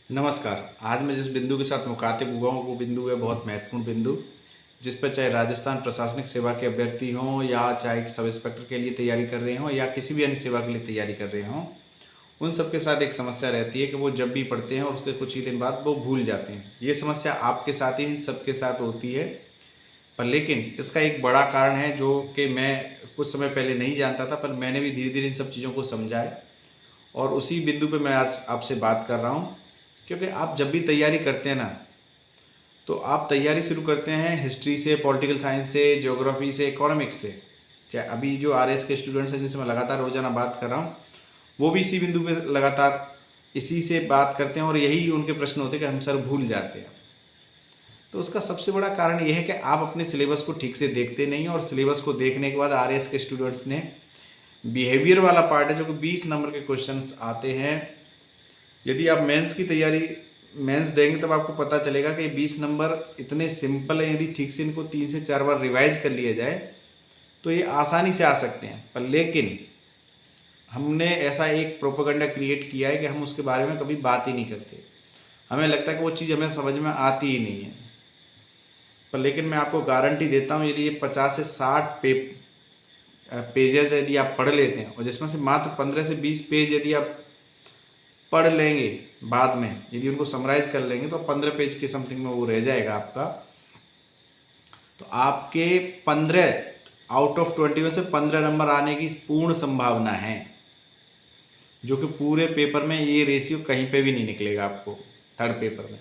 नमस्कार। आज मैं जिस बिंदु के साथ मुखातिब हुआ हूँ वो बिंदु है बहुत महत्वपूर्ण बिंदु, जिस पर चाहे राजस्थान प्रशासनिक सेवा के अभ्यर्थी हों या चाहे सब इंस्पेक्टर के लिए तैयारी कर रहे हों या किसी भी अन्य सेवा के लिए तैयारी कर रहे हों, उन सब के साथ एक समस्या रहती है कि वो जब भी पढ़ते हैं और उसके कुछ ही दिन बाद वो भूल जाते हैं। ये समस्या आपके साथ ही नहीं सबके साथ होती है, पर लेकिन इसका एक बड़ा कारण है जो कि मैं कुछ समय पहले नहीं जानता था, पर मैंने भी धीरे-धीरे इन सब चीज़ों को समझा है और उसी बिंदु पे मैं आज आपसे बात कर रहा हूँ। क्योंकि आप जब भी तैयारी करते हैं ना, तो आप तैयारी शुरू करते हैं हिस्ट्री से, पॉलिटिकल साइंस से, ज्योग्राफी से, इकोनॉमिक्स से। चाहे अभी जो आरएस के स्टूडेंट्स हैं जिनसे मैं लगातार रोज़ाना बात कर रहा हूँ, वो भी इसी बिंदु पे लगातार इसी से बात करते हैं और यही उनके प्रश्न होते हैं कि हम सर भूल जाते हैं। तो उसका सबसे बड़ा कारण ये है कि आप अपने सिलेबस को ठीक से देखते नहीं हैं और सिलेबस को देखने के बाद आरएस के स्टूडेंट्स ने बिहेवियर वाला पार्ट है जो कि 20 नंबर के क्वेश्चंस आते हैं। यदि आप मेंस की तैयारी मेंस देंगे तब आपको पता चलेगा कि 20 नंबर इतने सिंपल हैं, यदि ठीक से इनको 3 से 4 बार रिवाइज कर लिया जाए तो ये आसानी से आ सकते हैं। पर लेकिन हमने ऐसा एक प्रोपेगेंडा क्रिएट किया है कि हम उसके बारे में कभी बात ही नहीं करते। हमें लगता है कि वो चीज़ हमें समझ में आती ही नहीं है। पर लेकिन मैं आपको गारंटी देता हूँ, यदि ये 50 से 60 पेजेस यदि आप पढ़ लेते हैं और जिसमें से मात्र 15 से 20 पेज यदि आप पढ़ लेंगे, बाद में यदि उनको समराइज कर लेंगे तो 15 पेज के समथिंग में वो रह जाएगा आपका। तो आपके 15 आउट ऑफ 20 में से 15 नंबर आने की पूर्ण संभावना है, जो कि पूरे पेपर में ये रेशियो कहीं पे भी नहीं निकलेगा आपको थर्ड पेपर में।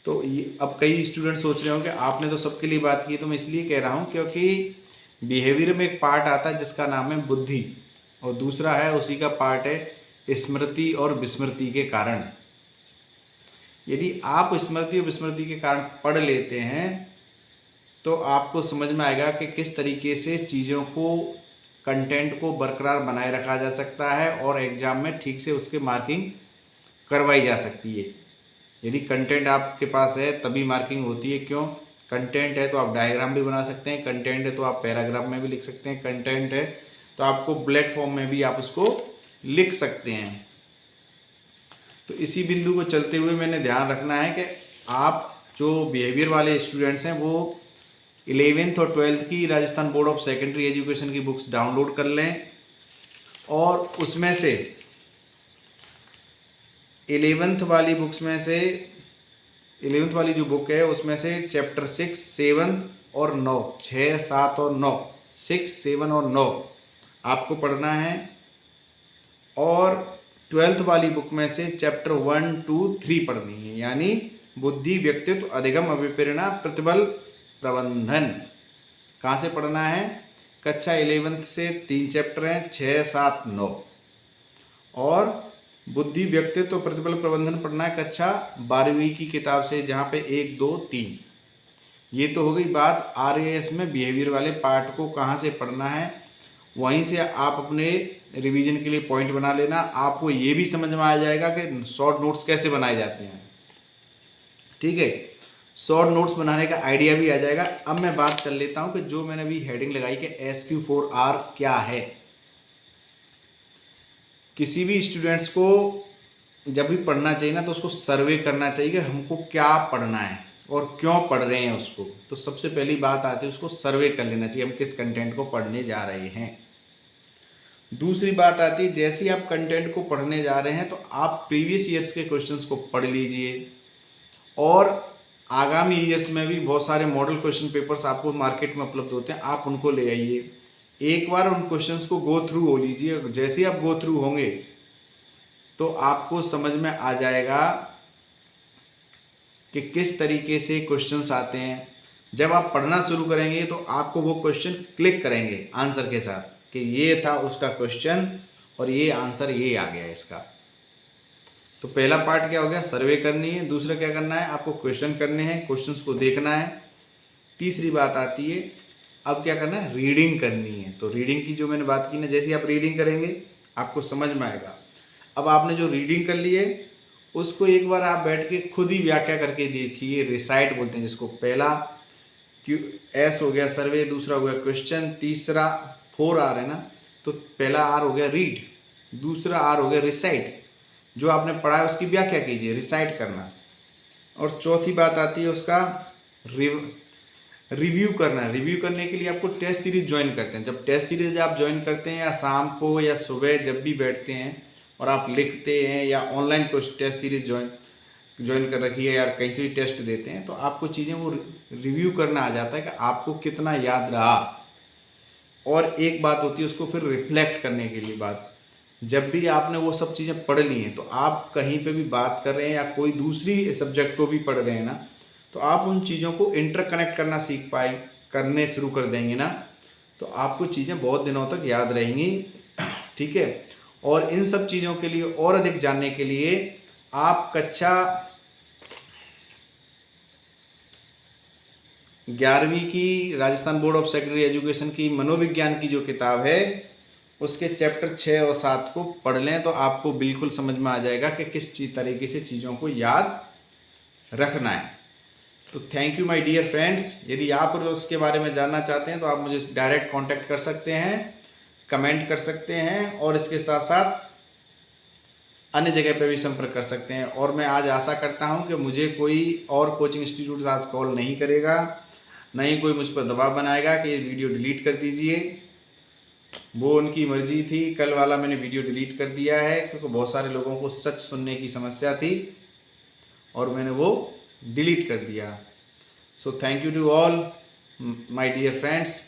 तो ये अब कई स्टूडेंट सोच रहे होंगे आपने तो सबके लिए बात की, तो मैं इसलिए कह रहा हूँ क्योंकि बिहेवियर में एक पार्ट आता है जिसका नाम है बुद्धि और दूसरा है उसी का पार्ट है स्मृति और विस्मृति के कारण। यदि आप स्मृति और विस्मृति के कारण पढ़ लेते हैं तो आपको समझ में आएगा कि किस तरीके से चीज़ों को, कंटेंट को बरकरार बनाए रखा जा सकता है और एग्ज़ाम में ठीक से उसके मार्किंग करवाई जा सकती है। यदि कंटेंट आपके पास है तभी मार्किंग होती है। क्यों? कंटेंट है तो आप डायग्राम भी बना सकते हैं, कंटेंट है तो आप पैराग्राफ में भी लिख सकते हैं, कंटेंट है तो आपको बुलेट फॉर्म में भी आप उसको लिख सकते हैं। तो इसी बिंदु को चलते हुए मैंने ध्यान रखना है कि आप जो बिहेवियर वाले स्टूडेंट्स हैं वो 11th और 12th की Rajasthan board of secondary education की बुक्स डाउनलोड कर लें और उसमें से 11th वाली बुक्स में से 11th वाली जो बुक है उसमें से चैप्टर 6, 7 और 9, 6, 7 और 9, 6, 7 और 9 आपको पढ़ना है और 12th वाली बुक में से चैप्टर 1, 2, 3 पढ़नी है, यानी बुद्धि, व्यक्तित्व, अधिगम, अभिप्रेरणा, प्रतिबल, प्रबंधन। कहाँ से पढ़ना है? कक्षा 11th से 3 चैप्टर हैं, 6, 7, 9 और बुद्धि, व्यक्तित्व, प्रतिबल, प्रबंधन पढ़ना है कक्षा 12वीं की किताब से, जहाँ पे 1, 2, 3। ये तो हो गई बात आरएएस में बिहेवियर वाले पार्ट को कहाँ से पढ़ना है। वहीं से आप अपने रिवीजन के लिए पॉइंट बना लेना। आपको ये भी समझ में आ जाएगा कि शॉर्ट नोट्स कैसे बनाए जाते हैं। ठीक है, शॉर्ट नोट्स बनाने का आइडिया भी आ जाएगा। अब मैं बात कर लेता हूं कि जो मैंने अभी हेडिंग लगाई कि SQ4R क्या है। किसी भी स्टूडेंट्स को जब भी पढ़ना चाहिए ना तो उसको सर्वे करना चाहिए कि हमको क्या पढ़ना है और क्यों पढ़ रहे हैं उसको। तो सबसे पहली बात आती है उसको सर्वे कर लेना चाहिए, हम किस कंटेंट को पढ़ने जा रहे हैं। दूसरी बात आती है जैसे ही आप कंटेंट को पढ़ने जा रहे हैं तो आप प्रीवियस ईयर्स के क्वेश्चंस को पढ़ लीजिए और आगामी ईयर्स में भी बहुत सारे मॉडल क्वेश्चन पेपर्स आपको मार्केट में उपलब्ध होते हैं, आप उनको ले आइए। एक बार उन क्वेश्चंस को गो थ्रू हो लीजिए। जैसे ही आप गो थ्रू होंगे तो आपको समझ में आ जाएगा कि किस तरीके से क्वेश्चंस आते हैं। जब आप पढ़ना शुरू करेंगे तो आपको वो क्वेश्चन क्लिक करेंगे आंसर के साथ कि ये था उसका क्वेश्चन और ये आंसर ये आ गया इसका। तो पहला पार्ट क्या हो गया? सर्वे करनी है। दूसरा क्या करना है? आपको क्वेश्चन करने हैं, क्वेश्चंस को देखना है। तीसरी बात आती है अब क्या करना है? रीडिंग करनी है। तो रीडिंग की जो मैंने बात की ना, जैसे आप रीडिंग करेंगे आपको समझ में आएगा। अब आपने जो रीडिंग कर ली है उसको एक बार आप बैठ के खुद ही व्याख्या करके देखिए। रिसाइट बोलते हैं जिसको। पहला S हो गया सर्वे, दूसरा हो गया क्वेश्चन, तीसरा 4R है ना, तो पहला R हो गया रीड, दूसरा R हो गया रिसाइट, जो आपने पढ़ा है उसकी व्याख्या कीजिए, रिसाइट करना। और चौथी बात आती है उसका रिव्यू करना। रिव्यू करने के लिए आपको टेस्ट सीरीज ज्वाइन करते हैं। जब टेस्ट सीरीज आप ज्वाइन करते हैं या शाम को या सुबह जब भी बैठते हैं और आप लिखते हैं या ऑनलाइन कोई टेस्ट सीरीज ज्वाइन कर रखी है या कहीं से भी टेस्ट देते हैं, तो आपको चीज़ें वो रिव्यू करना आ जाता है कि आपको कितना याद रहा। और एक बात होती है उसको फिर रिफ्लेक्ट करने के लिए बात, जब भी आपने वो सब चीज़ें पढ़ ली हैं तो आप कहीं पे भी बात कर रहे हैं या कोई दूसरी सब्जेक्ट को भी पढ़ रहे हैं ना, तो आप उन चीज़ों को इंटरकनेक्ट करना सीख पाए, करने शुरू कर देंगे ना, तो आपको चीज़ें बहुत दिनों तक याद रहेंगी। ठीक है। और इन सब चीज़ों के लिए और अधिक जानने के लिए आप कक्षा 11वीं की Rajasthan board of secondary education की मनोविज्ञान की जो किताब है उसके चैप्टर 6 और 7 को पढ़ लें, तो आपको बिल्कुल समझ में आ जाएगा कि किस तरीके से चीज़ों को याद रखना है। तो thank you my dear friends. यदि आप उसके बारे में जानना चाहते हैं तो आप मुझे डायरेक्ट कांटेक्ट कर सकते हैं, कमेंट कर सकते हैं, और इसके साथ साथ अन्य जगह पे भी संपर्क कर सकते हैं। और मैं आज आशा करता हूं कि मुझे कोई और कोचिंग इंस्टीट्यूट आज कॉल नहीं करेगा, नहीं कोई मुझ पर दबाव बनाएगा कि ये वीडियो डिलीट कर दीजिए। वो उनकी मर्जी थी। कल वाला मैंने वीडियो डिलीट कर दिया है क्योंकि बहुत सारे लोगों को सच सुनने की समस्या थी और मैंने वो डिलीट कर दिया। So thank you to all my dear friends,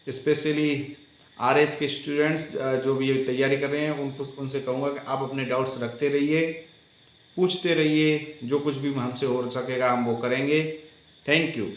specially RS के स्टूडेंट्स जो भी तैयारी कर रहे हैं उनसे कहूँगा कि आप अपने डाउट्स रखते रहिए, पूछते रहिए, जो कुछ भी हमसे हो सकेगा हम वो करेंगे। Thank you.